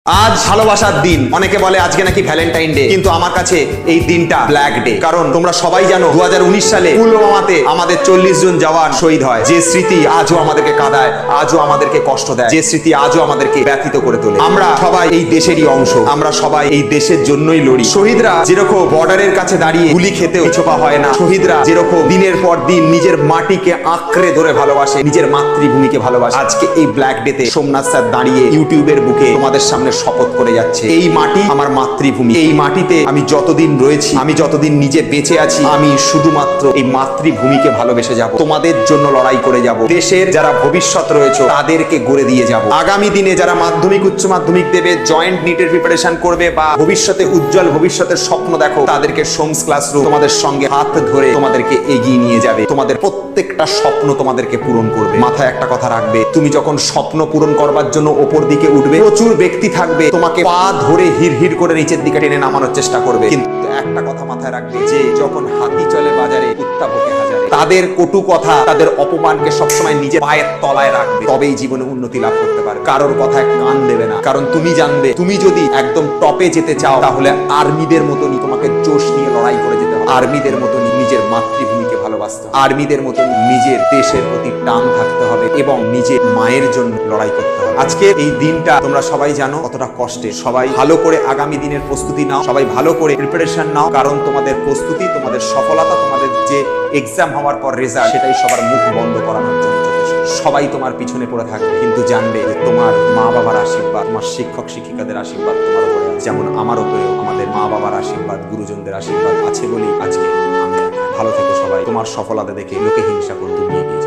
আজ ভালোবাসার দিন। অনেকে বলে আজকে নাকি ভ্যালেন্টাইন ডে, কিন্তু আমার কাছে এই দিনটা ব্ল্যাক ডে। কারণ তোমরা সবাই জানো 2019 সালে পুলওয়ামাতে আমাদের 40 জন জওয়ান শহীদ হয়। যে স্মৃতি আজও আমাদেরকে কাঁদায়, আজও আমাদেরকে কষ্ট দেয়, যে স্মৃতি আজও আমাদেরকে ব্যথিত করে তোলে। আমরা সবাই এই দেশেরই অংশ, আমরা সবাই এই দেশের জন্যই লড়ি। শহীদরা যেরকম বর্ডারের কাছে দাঁড়িয়ে গুলি খেতেও পিছপা হয় না, শহীদরা যেরকম দিনের পর দিন নিজের মাটিকে আঁকড়ে ধরে ভালোবাসে, নিজের মাতৃভূমিকে ভালোবাসে। আজকে এই ব্ল্যাক ডে তে সোমনাথ স্যার দাঁড়িয়ে ইউটিউবের বুকে তোমাদের সামনে শপথ করে যাচ্ছে, এই মাটি আমার মাতৃভূমি। এই মাটিতে আমি যতদিন রয়েছি, আমি যতদিন নিজে বেঁচে আছি, আমি শুধুমাত্র এই মাতৃভূমিকে ভালোবেসে যাব, তোমাদের জন্য লড়াই করে যাব। দেশের যারা ভবিষ্যৎ রয়েছে তাদেরকে গড়ে দিয়ে যাব। আগামী দিনে যারা মাধ্যমিক উচ্চ মাধ্যমিক দেবে, জয়েন্ট নিটের প্রিপারেশন করবে, বা ভবিষ্যতে উজ্জ্বল ভবিষ্যতের স্বপ্ন দেখো, তাদেরকে সোমস ক্লাসরুম তোমাদের সঙ্গে হাত ধরে তোমাদেরকে এগিয়ে নিয়ে যাবে। তোমাদের প্রত্যেকটা স্বপ্ন তোমাদেরকে পূরণ করবে। মাথায় একটা কথা রাখবে, তুমি যখন স্বপ্ন পূরণ করবার জন্য ওপর দিকে উঠবে, প্রচুর ব্যক্তি থাকবে তোমাকে পা ধরে হির হির করে নিচের দিকে টেনে নামানোর চেষ্টা করবে। কিন্তু একটা কথা মাথায় রাখবে, যে যখন হাতি চলে বাজারে কুত্তা ভোগে হাজারে। তাদের কটু কথা, তাদের অপমানকে সবসময় নিজের পায়ের তলায় রাখবে, তবেই জীবনে উন্নতি লাভ করতে পারবে। কারোর কথায় কান দেবে না, কারণ তুমি জানবে তুমি যদি একদম টপে যেতে চাও, তাহলে আর্মিদের মতনই তোমাকে জোশ নিয়ে লড়াই করে যেতে হবে। আর্মিদের মতনই নিজের মাতৃভূমিকে ভালোবাসতে হবে, আর্মিদের মতন নিজের দেশের প্রতি টান থাকতে হবে, এবং নিজের মায়ের জন্য লড়াই করতে হবে। আজকে এই দিনটা তোমরা সবাই জানো কতটা কষ্টে। সবাই ভালো করে আগামী দিনের প্রস্তুতি নাও, সবাই ভালো করে প্রিপারেশন নাও, কারণ তোমাদের প্রস্তুতি, তোমাদের সফলতা, তোমাদের যে এক্সাম হওয়ার পর রেজাল্ট, সেটাই সবার মুখ বন্ধ করানোর জন্য যথেষ্ট। সবাই তোমার পিছনে পড়ে থাকবে, কিন্তু জানবে যে তোমার মা বাবার আশীর্বাদ, তোমার শিক্ষক শিক্ষিকাদের আশীর্বাদ তোমার উপরে আছে। যেমন আমার উপরেও আমাদের মা বাবার আশীর্বাদ, গুরুজনদের আশীর্বাদ আছে বলেই আজকে আমি। ভালো থেকো সবাই। তোমার সফলতা দেখে লোকে হিংসা করে তুমি এগিয়ে যাও।